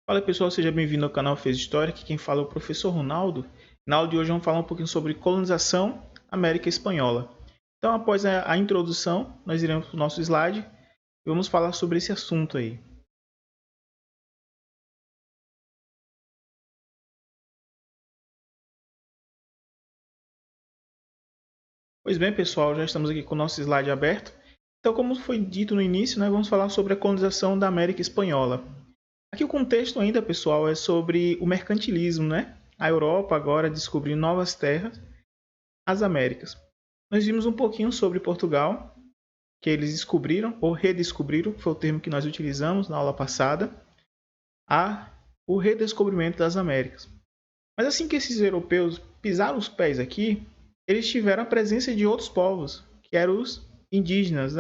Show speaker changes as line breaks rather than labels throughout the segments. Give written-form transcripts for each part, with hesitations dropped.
Fala pessoal, seja bem-vindo ao canal Fez História, aqui quem fala é o professor Ronaldo. Na aula de hoje vamos falar um pouquinho sobre colonização América Espanhola. Então, após a introdução, nós iremos para o nosso slide e vamos falar sobre esse assunto aí. Pois bem, pessoal, já estamos aqui com o nosso slide aberto. Então, como foi dito no início, vamos falar sobre a colonização da América Espanhola. Aqui o contexto ainda, pessoal, é sobre o mercantilismo, A Europa agora descobrindo novas terras, as Américas. Nós vimos um pouquinho sobre Portugal, que eles descobriram ou redescobriram, foi o termo que nós utilizamos na aula passada, o redescobrimento das Américas. Mas assim que esses europeus pisaram os pés aqui, eles tiveram a presença de outros povos, que eram os indígenas,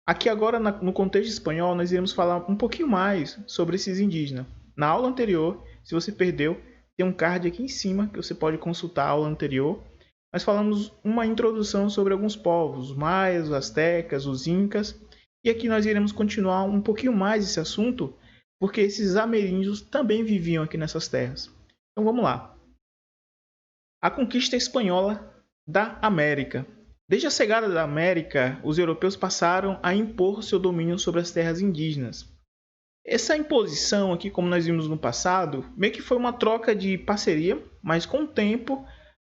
Aqui agora, no contexto espanhol, nós iremos falar um pouquinho mais sobre esses indígenas. Na aula anterior, se você perdeu, tem um card aqui em cima que você pode consultar a aula anterior. Nós falamos uma introdução sobre alguns povos, os maias, os astecas, os incas. E aqui nós iremos continuar um pouquinho mais esse assunto, porque esses ameríndios também viviam aqui nessas terras. Então vamos lá. A conquista espanhola da América. Desde a chegada da América, os europeus passaram a impor seu domínio sobre as terras indígenas. Essa imposição aqui, como nós vimos no passado, meio que foi uma troca de parceria, mas com o tempo,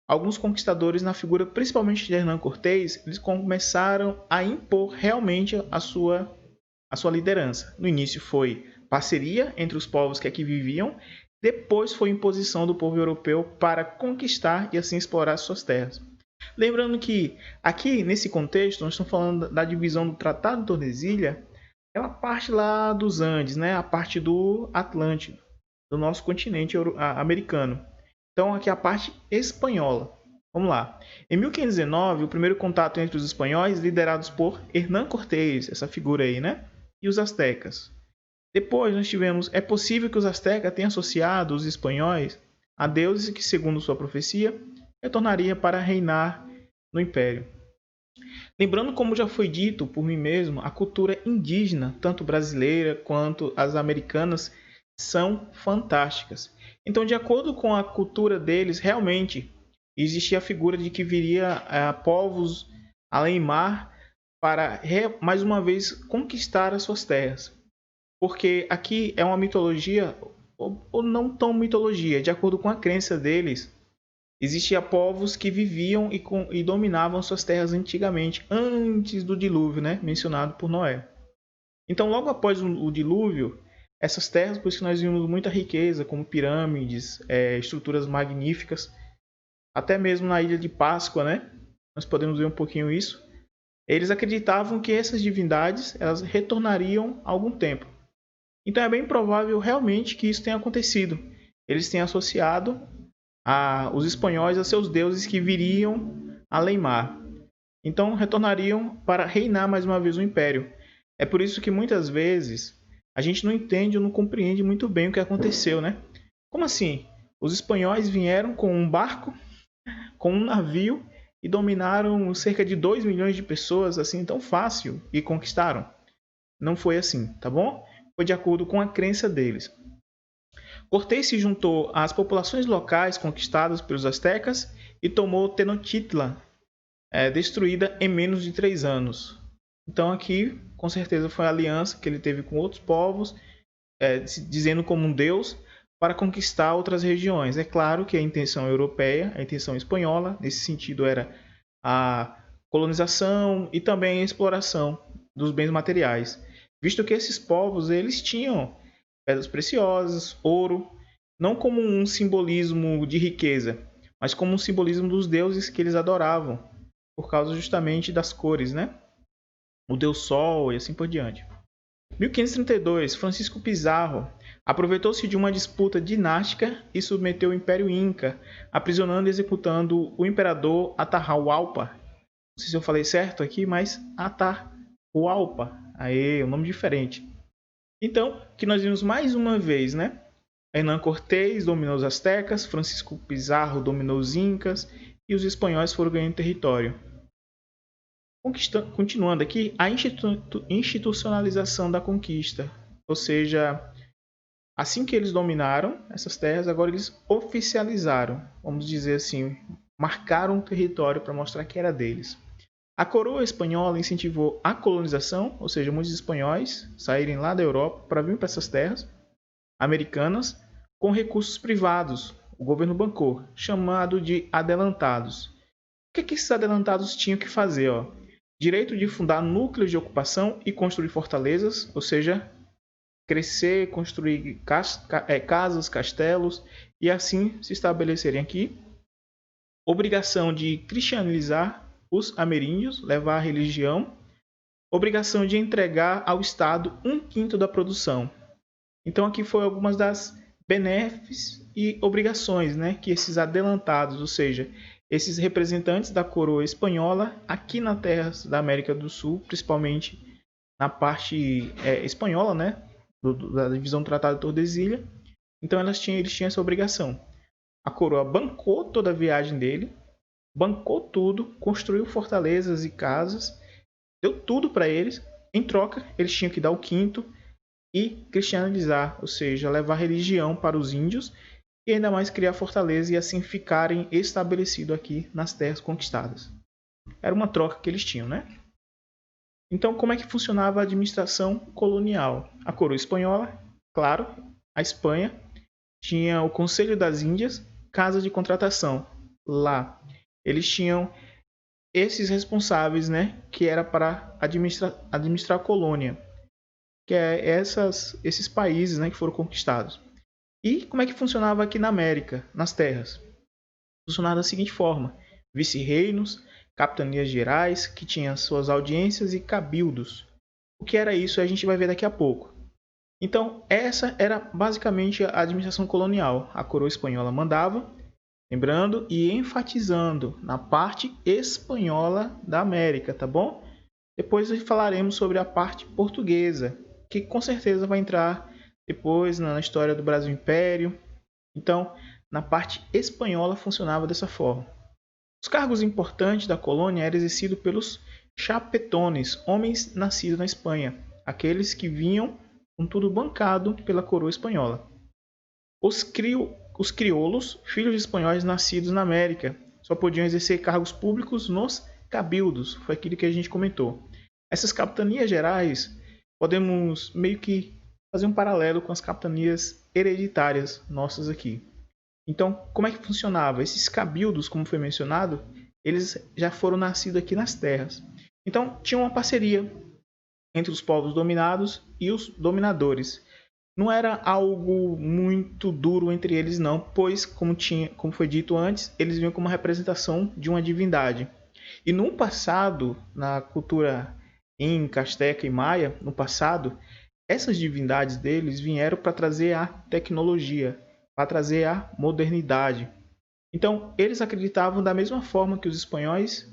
alguns conquistadores, na figura principalmente de Hernán Cortés, eles começaram a impor realmente a sua liderança. No início foi parceria entre os povos que aqui viviam, depois foi imposição do povo europeu para conquistar e assim explorar suas terras. Lembrando que aqui nesse contexto nós estamos falando da divisão do Tratado de Tordesilhas, aquela parte lá dos Andes, a parte do Atlântico, do nosso continente americano. Então aqui a parte espanhola. Vamos lá. Em 1519, o primeiro contato entre os espanhóis, liderados por Hernán Cortés, essa figura aí, e os astecas. Depois nós tivemos, é possível que os astecas tenham associado os espanhóis a deuses que, segundo sua profecia, retornaria para reinar no império. Lembrando, como já foi dito por mim mesmo, a cultura indígena, tanto brasileira quanto as americanas, são fantásticas. Então, de acordo com a cultura deles, realmente existia a figura de que viria povos além-mar para, mais uma vez, conquistar as suas terras. Porque aqui é uma mitologia, ou não tão mitologia, de acordo com a crença deles, existia povos que viviam e dominavam suas terras antigamente, antes do dilúvio, mencionado por Noé. Então, logo após o dilúvio, essas terras, por isso que nós vimos muita riqueza, como pirâmides, estruturas magníficas, até mesmo na ilha de Páscoa, nós podemos ver um pouquinho isso. Eles acreditavam que essas divindades elas retornariam a algum tempo. Então é bem provável realmente que isso tenha acontecido. Eles têm associado os espanhóis a seus deuses que viriam além-mar. Então retornariam para reinar mais uma vez o império. É por isso que muitas vezes a gente não entende ou não compreende muito bem o que aconteceu, Como assim? Os espanhóis vieram com um barco, com um navio e dominaram cerca de 2 milhões de pessoas assim tão fácil e conquistaram. Não foi assim, tá bom? Foi de acordo com a crença deles. Cortés se juntou às populações locais conquistadas pelos astecas e tomou Tenochtitlan, destruída em menos de 3 anos. Então aqui, com certeza, foi a aliança que ele teve com outros povos, se dizendo como um deus, para conquistar outras regiões. É claro que a intenção europeia, a intenção espanhola, nesse sentido era a colonização e também a exploração dos bens materiais, visto que esses povos eles tinham pedras preciosas, ouro, não como um simbolismo de riqueza, mas como um simbolismo dos deuses que eles adoravam, por causa justamente das cores, O Deus Sol e assim por diante. 1532, Francisco Pizarro aproveitou-se de uma disputa dinástica e submeteu o Império Inca, aprisionando e executando o imperador Atahualpa. Não sei se eu falei certo aqui, mas Atahualpa. Aê, um nome diferente. Então, que nós vimos mais uma vez, Hernán Cortés dominou os astecas, Francisco Pizarro dominou os incas e os espanhóis foram ganhando território. Continuando aqui, a institucionalização da conquista, ou seja, Assim que eles dominaram essas terras, agora eles oficializaram, vamos dizer assim, marcaram um território para mostrar que era deles. A coroa espanhola incentivou a colonização, ou seja, muitos espanhóis saírem lá da Europa para vir para essas terras americanas com recursos privados. O governo bancou, chamado de adelantados. O que esses adelantados tinham que fazer? Direito de fundar núcleos de ocupação e construir fortalezas, ou seja, crescer, construir casas, castelos e assim se estabelecerem aqui. Obrigação de cristianizar os ameríndios, levar a religião. Obrigação de entregar ao Estado 1/5 da produção. Então aqui foi algumas das benefícios e obrigações, né, que esses adelantados, ou seja, esses representantes da coroa espanhola aqui na terra da América do Sul, principalmente na parte espanhola, né, da divisão do Tratado de Tordesilhas. Então eles tinham essa obrigação. A coroa bancou toda a viagem dele, bancou tudo, construiu fortalezas e casas, deu tudo para eles. Em troca, eles tinham que dar o quinto e cristianizar, ou seja, levar religião para os índios e ainda mais criar fortaleza e assim ficarem estabelecidos aqui nas terras conquistadas. Era uma troca que eles tinham, né? Então, como é que funcionava a administração colonial? A coroa espanhola, claro, a Espanha, tinha o Conselho das Índias, casa de contratação. Lá, eles tinham esses responsáveis, né, que era para administrar a colônia, que é esses países, né, que foram conquistados. E como é que funcionava aqui na América, nas terras? Funcionava da seguinte forma: vice-reinos, capitanias gerais, que tinham suas audiências e cabildos. O que era isso a gente vai ver daqui a pouco. Então, essa era basicamente a administração colonial. A coroa espanhola mandava, lembrando e enfatizando na parte espanhola da América, tá bom? Depois falaremos sobre a parte portuguesa, que com certeza vai entrar depois na história do Brasil Império. Então, na parte espanhola funcionava dessa forma. Os cargos importantes da colônia eram exercidos pelos chapetones, homens nascidos na Espanha, aqueles que vinham com tudo bancado pela coroa espanhola. Os crioulos, filhos de espanhóis nascidos na América, só podiam exercer cargos públicos nos cabildos, foi aquilo que a gente comentou. Essas capitanias gerais, podemos meio que fazer um paralelo com as capitanias hereditárias nossas aqui. Então, como é que funcionava? Esses cabildos, como foi mencionado, eles já foram nascidos aqui nas terras. Então, tinha uma parceria entre os povos dominados e os dominadores. Não era algo muito duro entre eles não, pois, como foi dito antes, eles vinham como uma representação de uma divindade. E no passado, na cultura Inca, Azteca e Maia, no passado, essas divindades deles vieram para trazer a tecnologia, para trazer a modernidade. Então, eles acreditavam da mesma forma que os espanhóis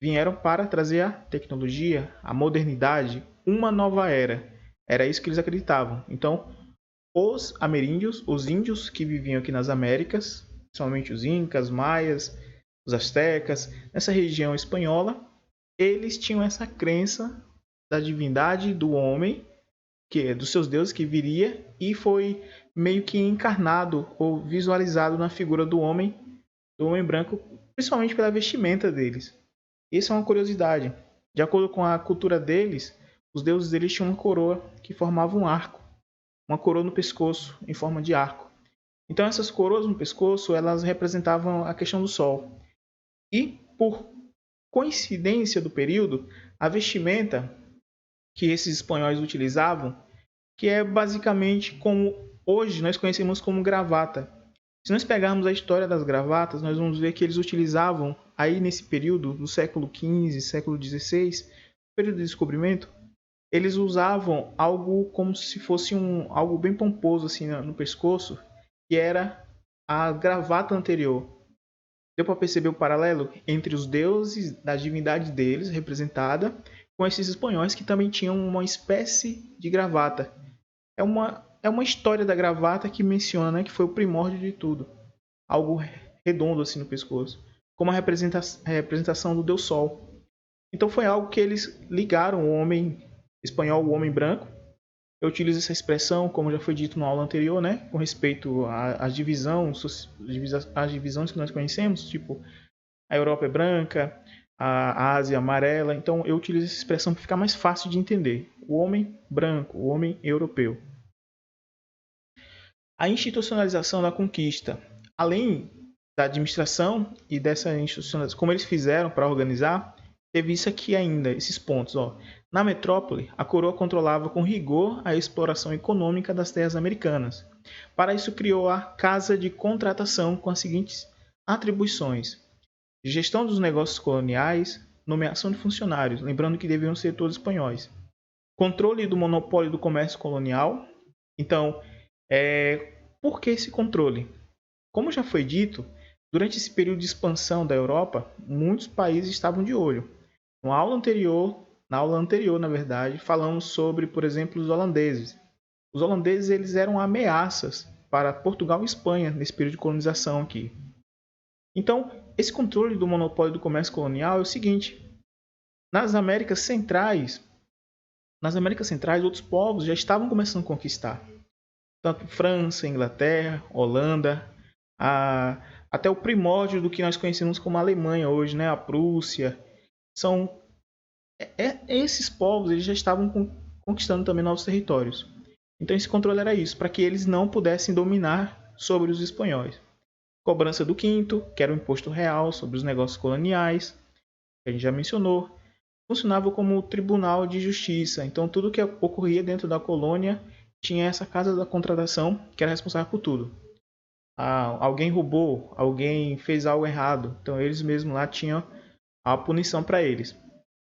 vieram para trazer a tecnologia, a modernidade, uma nova era. Era isso que eles acreditavam. Então, os ameríndios, os índios que viviam aqui nas Américas, principalmente os incas, maias, os astecas, nessa região espanhola, eles tinham essa crença da divindade do homem, que é dos seus deuses que viria e foi meio que encarnado ou visualizado na figura do homem branco, principalmente pela vestimenta deles. Isso é uma curiosidade. De acordo com a cultura deles, os deuses deles tinham uma coroa que formava um arco, uma coroa no pescoço em forma de arco. Então essas coroas no pescoço, elas representavam a questão do sol. E por coincidência do período, a vestimenta que esses espanhóis utilizavam, que é basicamente como hoje nós conhecemos como gravata. Se nós pegarmos a história das gravatas, nós vamos ver que eles utilizavam aí nesse período, do século XV, século XVI, período de descobrimento, eles usavam algo como se fosse algo bem pomposo assim no pescoço, que era a gravata anterior. Deu para perceber o paralelo entre os deuses da divindade deles, representada, com esses espanhóis que também tinham uma espécie de gravata. É uma história da gravata que menciona que foi o primórdio de tudo. Algo redondo assim no pescoço, como a representação do Deus Sol. Então foi algo que eles ligaram o homem espanhol, o homem branco, Eu utilizo essa expressão, como já foi dito na aula anterior, né, com respeito às divisões que nós conhecemos, tipo, a Europa é branca, a Ásia é amarela. Então eu utilizo essa expressão para ficar mais fácil de entender. O homem branco, o homem europeu. A institucionalização da conquista, além da administração e dessa institucionalização, como eles fizeram para organizar, teve isso aqui ainda, esses pontos. Ó. Na metrópole, a coroa controlava com rigor a exploração econômica das terras americanas. Para isso, criou a Casa de Contratação com as seguintes atribuições: gestão dos negócios coloniais, nomeação de funcionários, lembrando que deviam ser todos espanhóis, controle do monopólio do comércio colonial. Então, por que esse controle? Como já foi dito, durante esse período de expansão da Europa, muitos países estavam de olho. Na aula anterior, na verdade, falamos sobre, por exemplo, os holandeses. Os holandeses eles eram ameaças para Portugal e Espanha nesse período de colonização aqui. Então, esse controle do monopólio do comércio colonial é o seguinte: nas Américas Centrais, outros povos já estavam começando a conquistar. Tanto França, Inglaterra, Holanda, até o primórdio do que nós conhecemos como Alemanha hoje, né? A Prússia. Esses povos eles já estavam conquistando também novos territórios. Então esse controle era isso, para que eles não pudessem dominar sobre os espanhóis. Cobrança do quinto, que era o imposto real sobre os negócios coloniais, que a gente já mencionou. Funcionava como tribunal de justiça. Então tudo que ocorria dentro da colônia tinha essa casa da contratação que era responsável por tudo. Alguém roubou, alguém fez algo errado, então eles mesmos lá tinham a punição para eles.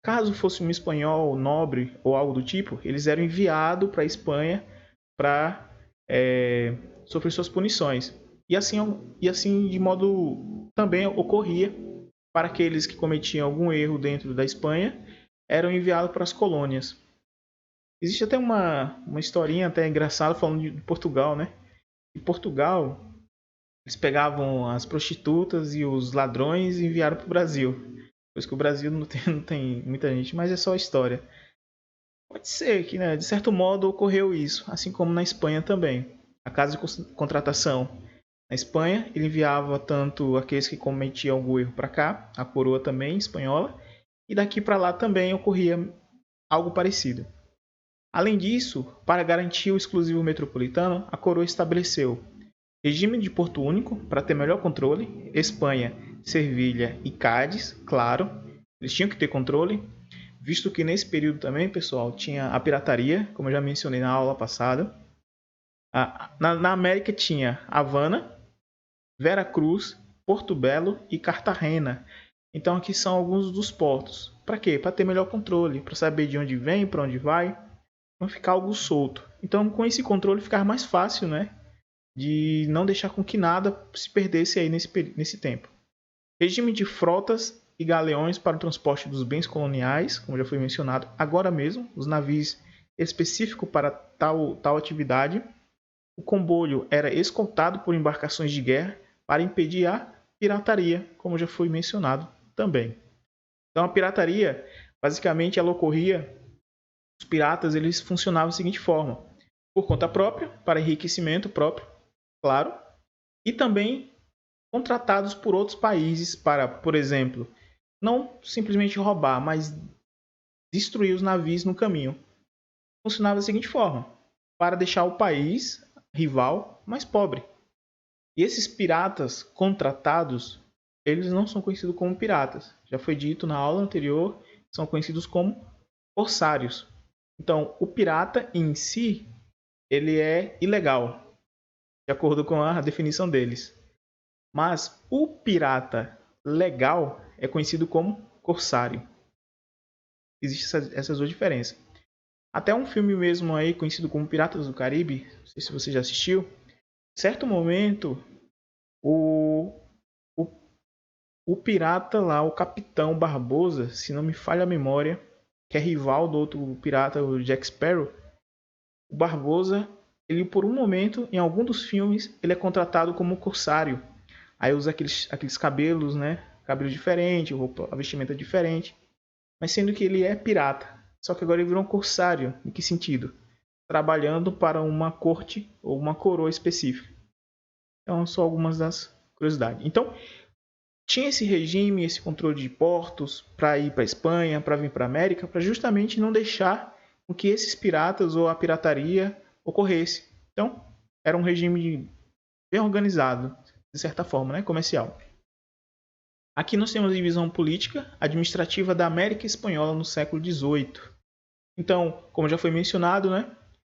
Caso fosse um espanhol nobre ou algo do tipo, eles eram enviados para a Espanha para sofrer suas punições. E assim de modo também ocorria para aqueles que cometiam algum erro dentro da Espanha, eram enviados para as colônias. Existe até uma historinha até engraçada falando de Portugal, né? Em Portugal, eles pegavam as prostitutas e os ladrões e enviaram para o Brasil. Pois que o Brasil não tem muita gente, mas é só história. Pode ser que, né, de certo modo, ocorreu isso, assim como na Espanha também. A casa de contratação na Espanha, ele enviava tanto aqueles que cometiam algum erro para cá, a coroa também espanhola, e daqui para lá também ocorria algo parecido. Além disso, para garantir o exclusivo metropolitano, a coroa estabeleceu regime de porto único para ter melhor controle, Espanha, Sevilha e Cádiz, claro, eles tinham que ter controle, visto que nesse período também, pessoal, tinha a pirataria, como eu já mencionei na aula passada. Na América tinha Havana, Veracruz, Porto Belo e Cartagena. Então aqui são alguns dos portos. Para quê? Para ter melhor controle, para saber de onde vem, para onde vai, não ficar algo solto. Então com esse controle ficar mais fácil, né, de não deixar com que nada se perdesse aí nesse tempo. Regime de frotas e galeões para o transporte dos bens coloniais, como já foi mencionado agora mesmo, os navios específicos para tal atividade. O comboio era escoltado por embarcações de guerra para impedir a pirataria, como já foi mencionado também. Então a pirataria, basicamente, ela ocorria, os piratas eles funcionavam da seguinte forma: por conta própria, para enriquecimento próprio, claro, e também contratados por outros países para, por exemplo, não simplesmente roubar, mas destruir os navios no caminho. Funcionava da seguinte forma: para deixar o país rival mais pobre. E esses piratas contratados, eles não são conhecidos como piratas. Já foi dito na aula anterior, são conhecidos como corsários. Então, o pirata em si, ele é ilegal, de acordo com a definição deles. Mas o pirata legal é conhecido como corsário. Existem essas duas diferenças. Até um filme mesmo aí conhecido como Piratas do Caribe, não sei se você já assistiu. Em certo momento, o pirata lá, o Capitão Barbosa, se não me falha a memória, que é rival do outro pirata, o Jack Sparrow, o Barbosa, ele por um momento, em algum dos filmes, ele é contratado como corsário. Aí usa aqueles cabelos, né? Cabelo diferente, roupa, a vestimenta diferente. Mas sendo que ele é pirata. Só que agora ele virou um corsário. Em que sentido? trabalhando para uma corte ou uma coroa específica. Então, são algumas das curiosidades. Então, tinha esse regime, esse controle de portos para ir para a Espanha, para vir para a América, para justamente não deixar que esses piratas ou a pirataria ocorresse. Então, era um regime bem organizado, de certa forma, né, comercial. Aqui nós temos a divisão política administrativa da América Espanhola no século XVIII. Então, como já foi mencionado, né,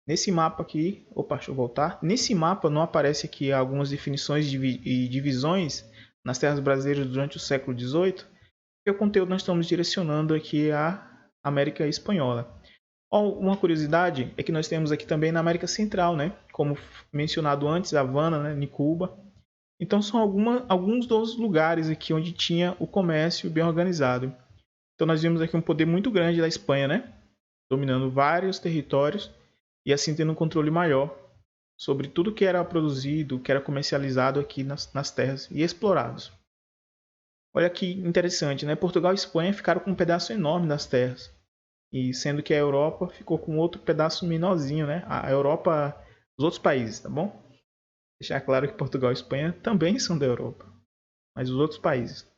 nesse mapa aqui, deixa eu voltar. Nesse mapa não aparece aqui algumas definições e divisões nas terras brasileiras durante o século XVIII, porque o conteúdo nós estamos direcionando aqui à América Espanhola. Uma curiosidade é que nós temos aqui também na América Central, né? Como mencionado antes, Havana, né? Em Cuba. Então são alguns dos lugares aqui onde tinha o comércio bem organizado. Então nós vimos aqui um poder muito grande da Espanha, né? Dominando vários territórios e assim tendo um controle maior sobre tudo que era produzido, que era comercializado aqui nas terras e explorados. Olha que interessante, né? Portugal e Espanha ficaram com um pedaço enorme das terras. E sendo que a Europa ficou com outro pedaço menorzinho, né? A Europa, os outros países, tá bom? Deixar claro que Portugal e Espanha também são da Europa, mas os outros países.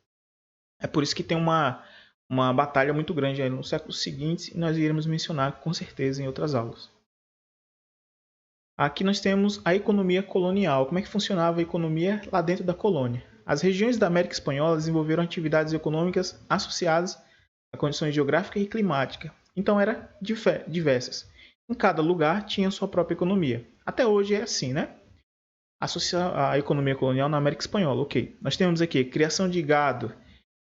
É por isso que tem uma batalha muito grande aí nos séculos seguintes e nós iremos mencionar com certeza em outras aulas. Aqui nós temos a economia colonial. Como é que funcionava a economia lá dentro da colônia? As regiões da América Espanhola desenvolveram atividades econômicas associadas a condições geográficas e climáticas. Então eram diversas. Em cada lugar tinha sua própria economia. Até hoje é assim, né? Associar a economia colonial na América Espanhola. Ok. Nós temos aqui criação de gado,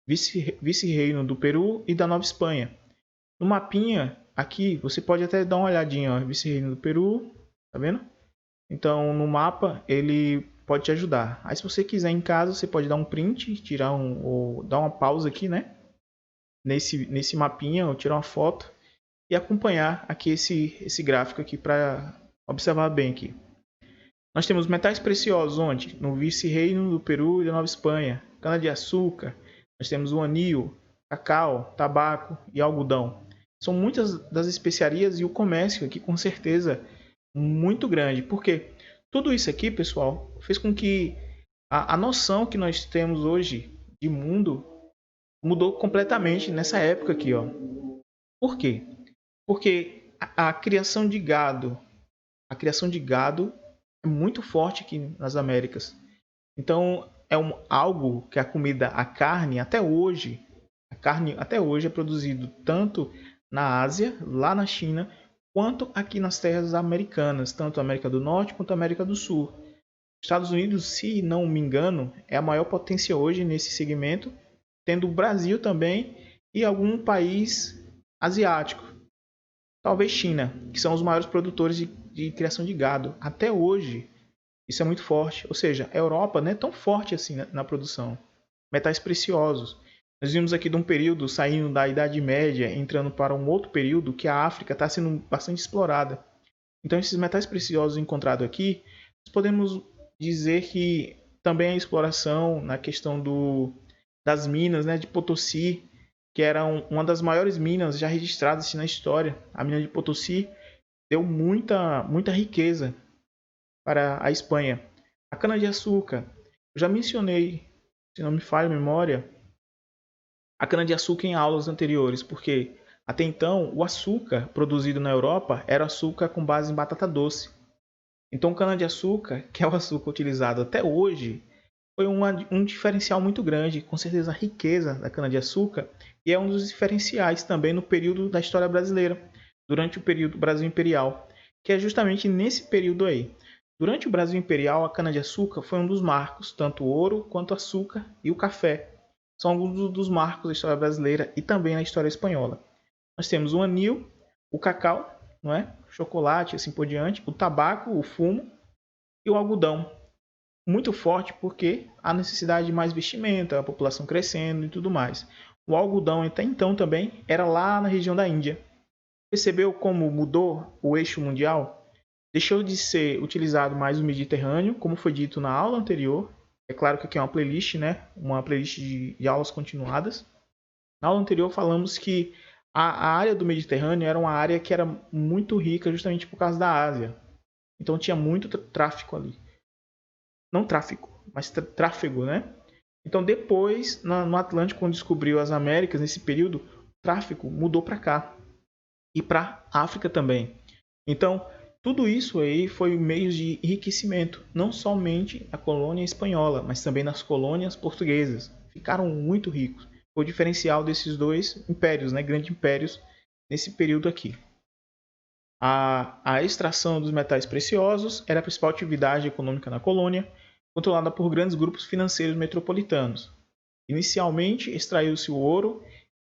vice-reino do Peru e da Nova Espanha. No mapinha, aqui, você pode até dar uma olhadinha, ó, vice-reino do Peru, tá vendo? Então, no mapa, ele pode te ajudar. Aí, se você quiser em casa, você pode dar um print, ou dar uma pausa aqui, né? Nesse mapinha, ou tirar uma foto e acompanhar aqui esse gráfico aqui para observar bem aqui. Nós temos metais preciosos onde? No vice-reino do Peru e da Nova Espanha. Cana-de-açúcar, nós temos o anil, cacau, tabaco e algodão. São muitas das especiarias e o comércio aqui com certeza muito grande. Porque tudo isso aqui, pessoal, fez com que a noção que nós temos hoje de mundo mudou completamente nessa época aqui, ó. Por quê? Porque a criação de gado é muito forte aqui nas Américas. Então é algo que a comida, a carne até hoje é produzido tanto na Ásia, lá na China, quanto aqui nas terras americanas, tanto América do Norte quanto América do Sul. Estados Unidos, se não me engano, é a maior potência hoje nesse segmento, tendo o Brasil também e algum país asiático. Talvez China, que são os maiores produtores de criação de gado. Até hoje, isso é muito forte. Ou seja, a Europa não é tão forte assim na produção. Metais preciosos. Nós vimos aqui de um período saindo da Idade Média, entrando para um outro período que a África está sendo bastante explorada. Então, esses metais preciosos encontrados aqui, nós podemos dizer que também a exploração na questão das minas, né, de Potosí, que era uma das maiores minas já registradas na história. A mina de Potosí deu muita riqueza para a Espanha. A cana-de-açúcar, eu já mencionei, se não me falha a memória, a cana-de-açúcar em aulas anteriores, porque até então o açúcar produzido na Europa era açúcar com base em batata doce. Então o cana-de-açúcar, que é o açúcar utilizado até hoje, foi um diferencial muito grande, com certeza a riqueza da cana-de-açúcar, e é um dos diferenciais também no período da história brasileira, durante o período Brasil Imperial, que é justamente nesse período aí. Durante o Brasil Imperial, a cana-de-açúcar foi um dos marcos, tanto o ouro quanto o açúcar e o café. São alguns dos marcos da história brasileira e também na história espanhola. Nós temos o anil, o cacau, não é? O chocolate, assim por diante, o tabaco, o fumo e o algodão. Muito forte porque há necessidade de mais vestimenta, a população crescendo e tudo mais. O algodão até então também era lá na região da Índia. Percebeu como mudou o eixo mundial? Deixou de ser utilizado mais o Mediterrâneo, como foi dito na aula anterior. É claro que aqui é uma playlist, né? Uma playlist de aulas continuadas. Na aula anterior falamos que a área do Mediterrâneo era uma área que era muito rica justamente por causa da Ásia. Então tinha muito tráfico ali. Não tráfico, mas tráfego, né? Então depois, no Atlântico, quando descobriu as Américas, nesse período, o tráfico mudou para cá. E para a África também. Então, tudo isso aí foi meios de enriquecimento, não somente a colônia espanhola, mas também nas colônias portuguesas. Ficaram muito ricos. Foi o diferencial desses dois impérios, né, grandes impérios, nesse período aqui. A extração dos metais preciosos era a principal atividade econômica na colônia, controlada por grandes grupos financeiros metropolitanos. Inicialmente, extraiu-se o ouro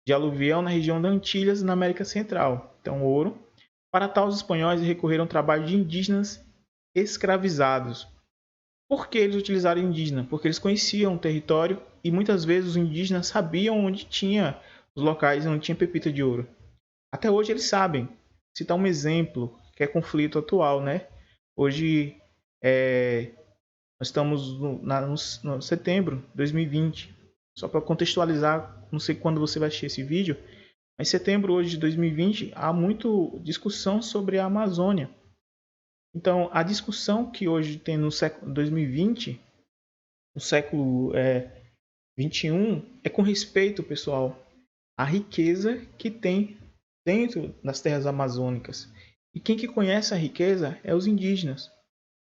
de aluvião na região das Antilhas, na América Central. Então, ouro. Para tal, os espanhóis recorreram ao trabalho de indígenas escravizados. Por que eles utilizaram indígena? Porque eles conheciam o território e muitas vezes os indígenas sabiam onde tinha os locais onde tinha pepita de ouro. Até hoje eles sabem. Citar um exemplo que é conflito atual, né? Hoje nós estamos no setembro de 2020. Só para contextualizar, não sei quando você vai assistir esse vídeo, mas em setembro hoje de 2020 há muita discussão sobre a Amazônia. Então, a discussão que hoje tem no século 2020, no século 21, é com respeito, pessoal, à riqueza que tem dentro das terras amazônicas. E quem que conhece a riqueza é os indígenas.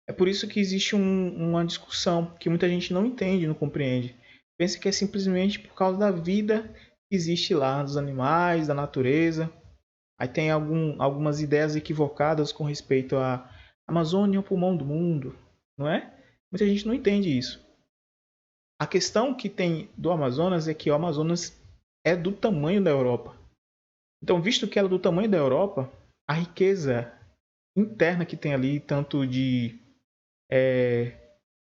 É por isso que existe uma discussão que muita gente não entende, não compreende. Pensa que é simplesmente por causa da vida que existe lá, dos animais, da natureza. Aí tem algumas ideias equivocadas com respeito à Amazônia, o pulmão do mundo, não é? Muita gente não entende isso. A questão que tem do Amazonas é que o Amazonas é do tamanho da Europa. Então, visto que ela é do tamanho da Europa, a riqueza interna que tem ali, tanto de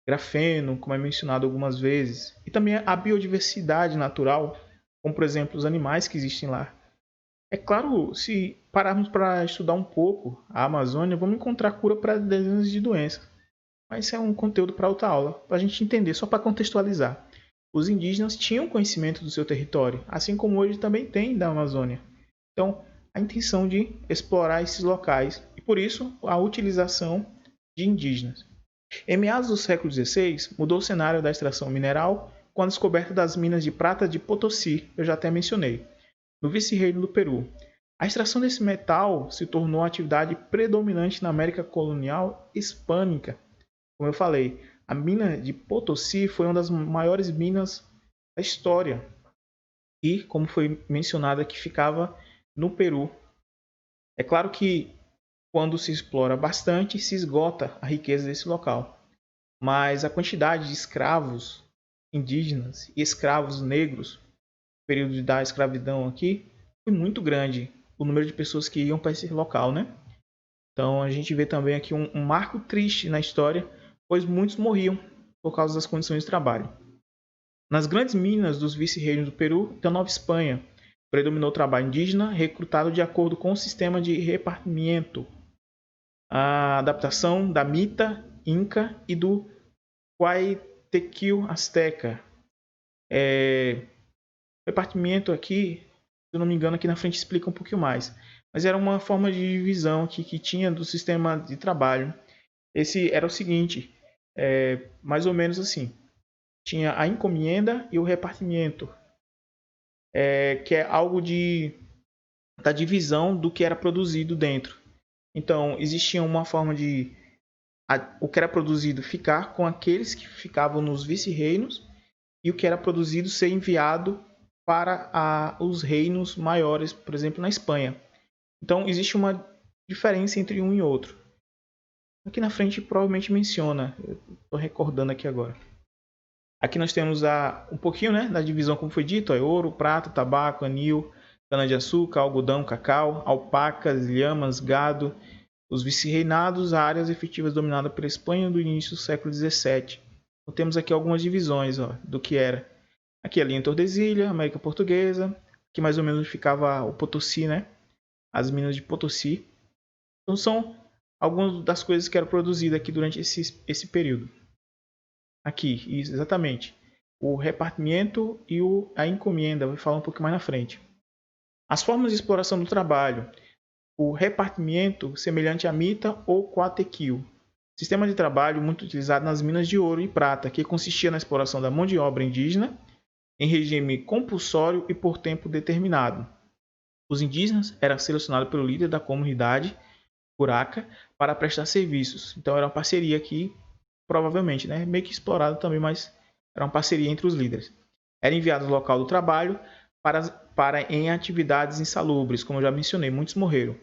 grafeno, como é mencionado algumas vezes, e também a biodiversidade natural, como por exemplo os animais que existem lá. É claro, se pararmos para estudar um pouco a Amazônia, vamos encontrar cura para dezenas de doenças. Mas isso é um conteúdo para outra aula, para a gente entender, só para contextualizar. Os indígenas tinham conhecimento do seu território, assim como hoje também tem da Amazônia. Então, a intenção de explorar esses locais e, por isso, a utilização de indígenas. Em meados do século XVI, mudou o cenário da extração mineral com a descoberta das minas de prata de Potosí, eu já até mencionei, no vice-reino do Peru. A extração desse metal se tornou a atividade predominante na América colonial hispânica. Como eu falei, a mina de Potosí foi uma das maiores minas da história e, como foi mencionado aqui, ficava no Peru. É claro que quando se explora bastante, se esgota a riqueza desse local, mas a quantidade de escravos indígenas e escravos negros no período da escravidão aqui foi muito grande, o número de pessoas que iam para esse local, né? Então a gente vê também aqui um marco triste na história, pois muitos morriam por causa das condições de trabalho. Nas grandes minas dos vice-reinos do Peru e da Nova Espanha, predominou o trabalho indígena recrutado de acordo com o sistema de repartimento, a adaptação da mita inca e do Guaitequil azteca. Repartimento aqui, se eu não me engano, aqui na frente explica um pouquinho mais. Mas era uma forma de divisão que tinha do sistema de trabalho. Esse era o seguinte, mais ou menos assim. Tinha a encomenda e o repartimento, que é algo da divisão do que era produzido dentro. Então, existia uma forma de o que era produzido ficar com aqueles que ficavam nos vice-reinos e o que era produzido ser enviado para os reinos maiores, por exemplo, na Espanha. Então, existe uma diferença entre um e outro. Aqui na frente provavelmente menciona, estou recordando aqui agora. Aqui nós temos um pouquinho, né, da divisão, como foi dito, ouro, prata, tabaco, anil, cana-de-açúcar, algodão, cacau, alpacas, lhamas, gado. Os vice-reinados, áreas efetivas dominadas pela Espanha do início do século XVII. Então, temos aqui algumas divisões do que era. Aqui a linha em Tordesilha, América Portuguesa, aqui mais ou menos ficava o Potosí, né? As minas de Potosí. Então são algumas das coisas que eram produzidas aqui durante esse período. Aqui, exatamente. O repartimento e a encomenda, vou falar um pouco mais na frente. As formas de exploração do trabalho: o repartimento semelhante à mita ou quatequil. Sistema de trabalho muito utilizado nas minas de ouro e prata, que consistia na exploração da mão de obra indígena em regime compulsório e por tempo determinado. Os indígenas eram selecionados pelo líder da comunidade Curaca para prestar serviços. Então era uma parceria aqui, provavelmente, né? Meio que explorado também, mas era uma parceria entre os líderes. Era enviado ao local do trabalho para em atividades insalubres, como eu já mencionei, muitos morreram.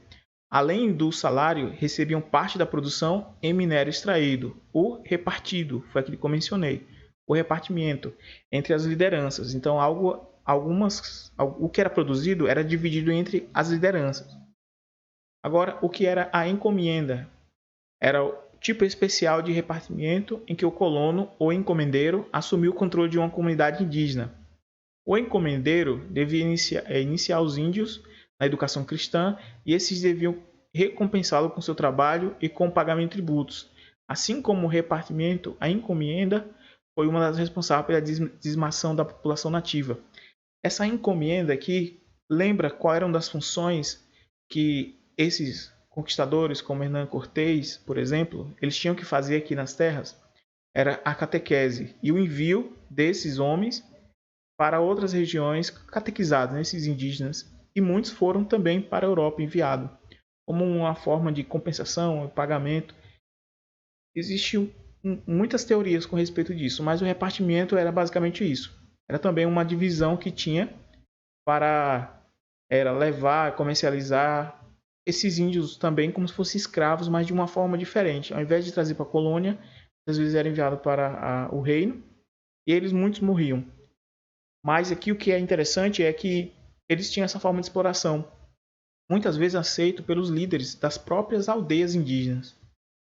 Além do salário, recebiam parte da produção em minério extraído, o repartido, foi aquilo que eu mencionei, o repartimento entre as lideranças. Então, o que era produzido era dividido entre as lideranças. Agora, o que era a encomenda? Era o tipo especial de repartimento em que o colono ou encomendeiro assumiu o controle de uma comunidade indígena. O encomendeiro devia iniciar os índios na educação cristã e esses deviam recompensá-lo com seu trabalho e com o pagamento de tributos. Assim como o repartimento, a encomenda foi uma das responsáveis pela dizimação da população nativa. Essa encomenda aqui lembra quais eram das funções que esses conquistadores, como Hernán Cortés, por exemplo, eles tinham que fazer aqui nas terras? Era a catequese e o envio desses homens para outras regiões catequizados, né, esses indígenas, e muitos foram também para a Europa enviados, como uma forma de compensação e pagamento. Existiam muitas teorias com respeito disso, mas o repartimento era basicamente isso. Era também uma divisão que tinha para levar, comercializar esses índios também como se fossem escravos, mas de uma forma diferente. Ao invés de trazer para a colônia, às vezes era enviado para o reino e eles muitos morriam. Mas aqui o que é interessante é que eles tinham essa forma de exploração, muitas vezes aceito pelos líderes das próprias aldeias indígenas.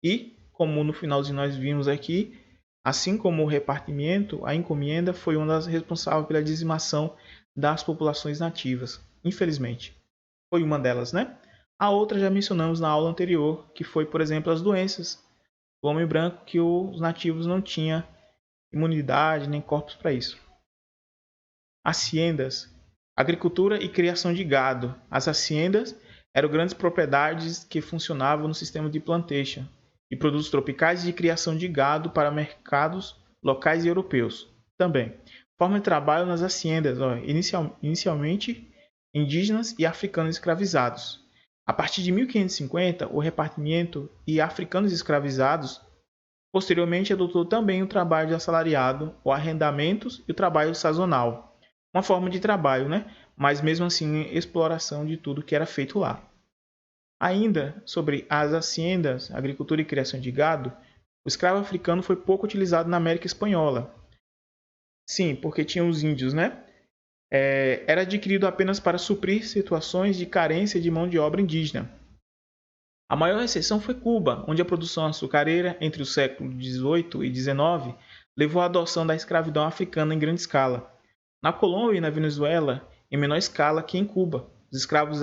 E, como no finalzinho nós vimos aqui, assim como o repartimento, a encomenda foi uma das responsáveis pela dizimação das populações nativas, infelizmente. Foi uma delas, né? A outra já mencionamos na aula anterior, que foi, por exemplo, as doenças do homem branco, que os nativos não tinham imunidade nem corpos para isso. Haciendas, agricultura e criação de gado. As haciendas eram grandes propriedades que funcionavam no sistema de plantation de produtos tropicais e de criação de gado para mercados locais e europeus. Também, forma de trabalho nas haciendas, inicialmente indígenas e africanos escravizados. A partir de 1550, o repartimento e africanos escravizados posteriormente adotou também o trabalho de assalariado, o arrendamentos e o trabalho sazonal. Uma forma de trabalho, né? Mas mesmo assim exploração de tudo que era feito lá. Ainda sobre as haciendas, agricultura e criação de gado, o escravo africano foi pouco utilizado na América Espanhola. Sim, porque tinha os índios, né? Era adquirido apenas para suprir situações de carência de mão de obra indígena. A maior exceção foi Cuba, onde a produção açucareira entre os séculos XVIII e XIX levou à adoção da escravidão africana em grande escala. Na Colômbia e na Venezuela, em menor escala que em Cuba, os escravos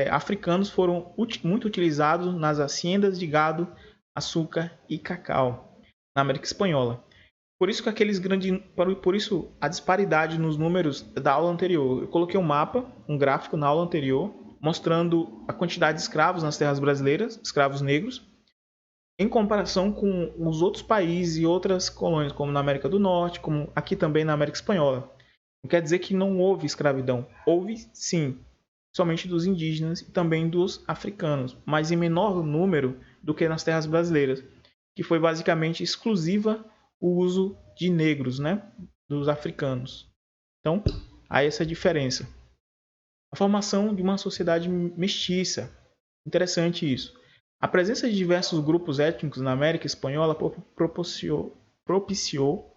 africanos foram muito utilizados nas haciendas de gado, açúcar e cacau na América Espanhola. Por isso a disparidade nos números da aula anterior. Eu coloquei um mapa, um gráfico na aula anterior, mostrando a quantidade de escravos nas terras brasileiras, escravos negros, em comparação com os outros países e outras colônias, como na América do Norte, como aqui também na América Espanhola. Não quer dizer que não houve escravidão. Houve, sim, somente dos indígenas e também dos africanos, mas em menor número do que nas terras brasileiras, que foi basicamente exclusiva o uso de negros, né, dos africanos. Então, há essa diferença. A formação de uma sociedade mestiça. Interessante isso. A presença de diversos grupos étnicos na América Espanhola propiciou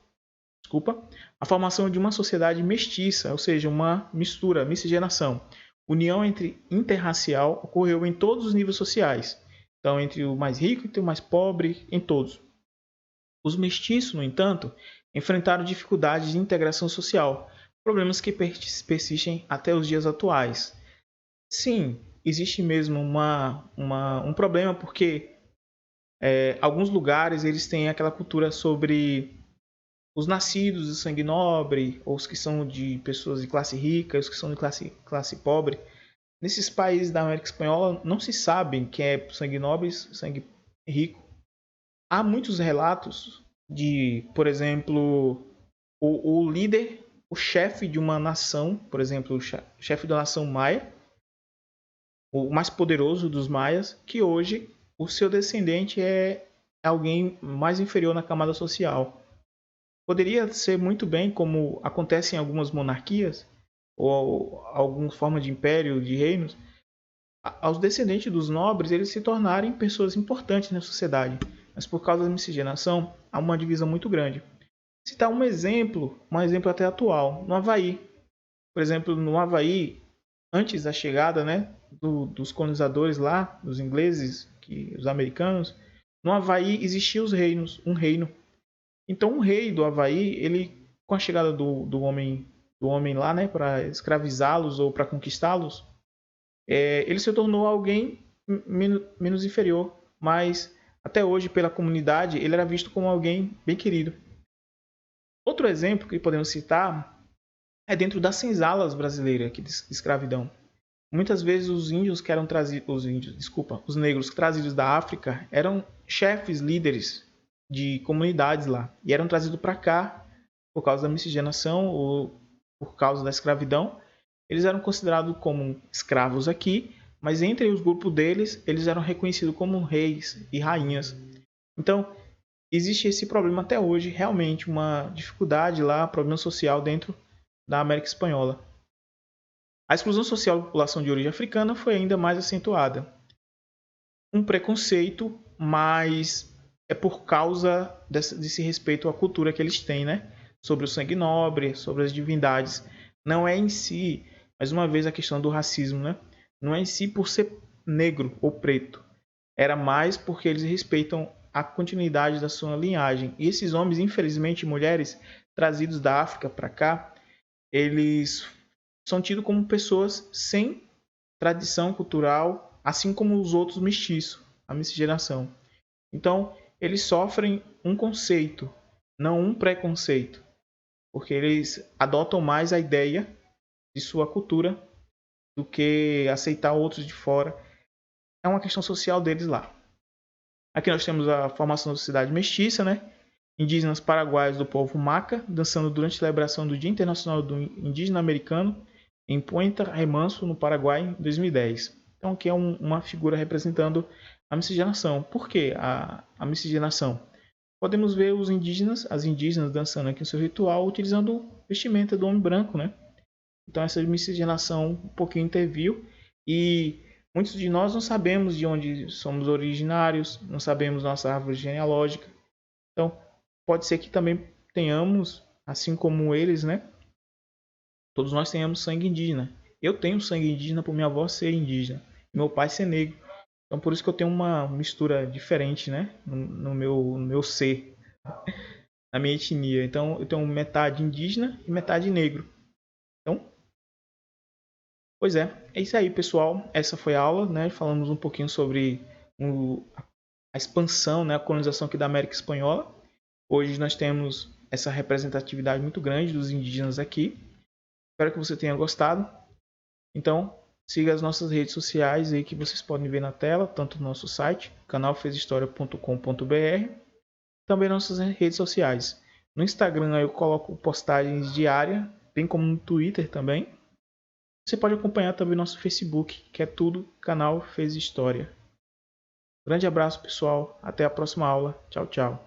a formação de uma sociedade mestiça, ou seja, uma miscigenação. União interracial ocorreu em todos os níveis sociais. Então, entre o mais rico e o mais pobre, em todos. Os mestiços, no entanto, enfrentaram dificuldades de integração social, problemas que persistem até os dias atuais. Sim, existe mesmo um problema porque alguns lugares eles têm aquela cultura sobre os nascidos de sangue nobre, ou os que são de pessoas de classe rica, os que são de classe pobre. Nesses países da América Espanhola não se sabe quem é sangue nobre, sangue rico. Há muitos relatos de, por exemplo, o líder, o chefe de uma nação, por exemplo, o chefe da nação maia, o mais poderoso dos maias, que hoje o seu descendente é alguém mais inferior na camada social. Poderia ser muito bem como acontece em algumas monarquias ou alguma forma de império, de reinos, aos descendentes dos nobres eles se tornarem pessoas importantes na sociedade. Mas por causa da miscigenação, há uma divisão muito grande. Citar um exemplo até atual, no Havaí. Por exemplo, no Havaí, antes da chegada, né, dos colonizadores lá, dos ingleses, os americanos, no Havaí existiam os reinos, um reino. Então o rei do Havaí, ele, com a chegada do homem lá, né, para escravizá-los ou para conquistá-los, ele se tornou alguém menos inferior, mas até hoje pela comunidade ele era visto como alguém bem querido. Outro exemplo que podemos citar é dentro das senzalas brasileiras aqui de escravidão. Muitas vezes os índios que eram trazidos, os negros trazidos da África eram chefes, líderes de comunidades lá e eram trazidos para cá por causa da miscigenação ou por causa da escravidão. Eles eram considerados como escravos aqui, mas entre os grupos deles, eles eram reconhecidos como reis e rainhas. Então, existe esse problema até hoje, realmente uma dificuldade lá, problema social dentro da América Espanhola. A exclusão social da população de origem africana foi ainda mais acentuada. Um preconceito, mas é por causa desse respeito à cultura que eles têm, né? Sobre o sangue nobre, sobre as divindades. Não é em si, mais uma vez, a questão do racismo, né? Não é em si por ser negro ou preto. Era mais porque eles respeitam a continuidade da sua linhagem. E esses homens, infelizmente, e mulheres trazidos da África para cá, eles são tidos como pessoas sem tradição cultural, assim como os outros mestiços, a miscigenação. Então, eles sofrem um conceito, não um preconceito, porque eles adotam mais a ideia de sua cultura do que aceitar outros de fora. É uma questão social deles lá. Aqui nós temos a formação da sociedade mestiça, né? Indígenas paraguaios do povo Maca, dançando durante a celebração do Dia Internacional do Indígena Americano em Puerto Remanso, no Paraguai, em 2010. Então, aqui é uma figura representando a miscigenação. Por que a miscigenação? Podemos ver as indígenas dançando aqui no seu ritual, utilizando vestimenta do homem branco, né? Então, essa miscigenação um pouquinho interviu e muitos de nós não sabemos de onde somos originários, não sabemos nossa árvore genealógica. Então, pode ser que também tenhamos, assim como eles, né? Todos nós tenhamos sangue indígena. Eu tenho sangue indígena por minha avó ser indígena, meu pai ser negro. Então, por isso que eu tenho uma mistura diferente, né? No meu ser, na minha etnia. Então, eu tenho metade indígena e metade negro. Então, pois é isso aí, pessoal. Essa foi a aula, né? Falamos um pouquinho sobre a expansão, né? A colonização aqui da América Espanhola. Hoje nós temos essa representatividade muito grande dos indígenas aqui. Espero que você tenha gostado. Então, siga as nossas redes sociais aí que vocês podem ver na tela, tanto no nosso site, canalfezhistoria.com.br, também nossas redes sociais. No Instagram eu coloco postagens diárias, bem como no Twitter também. Você pode acompanhar também nosso Facebook, que é tudo Canal Fez História. Grande abraço, pessoal. Até a próxima aula. Tchau, tchau.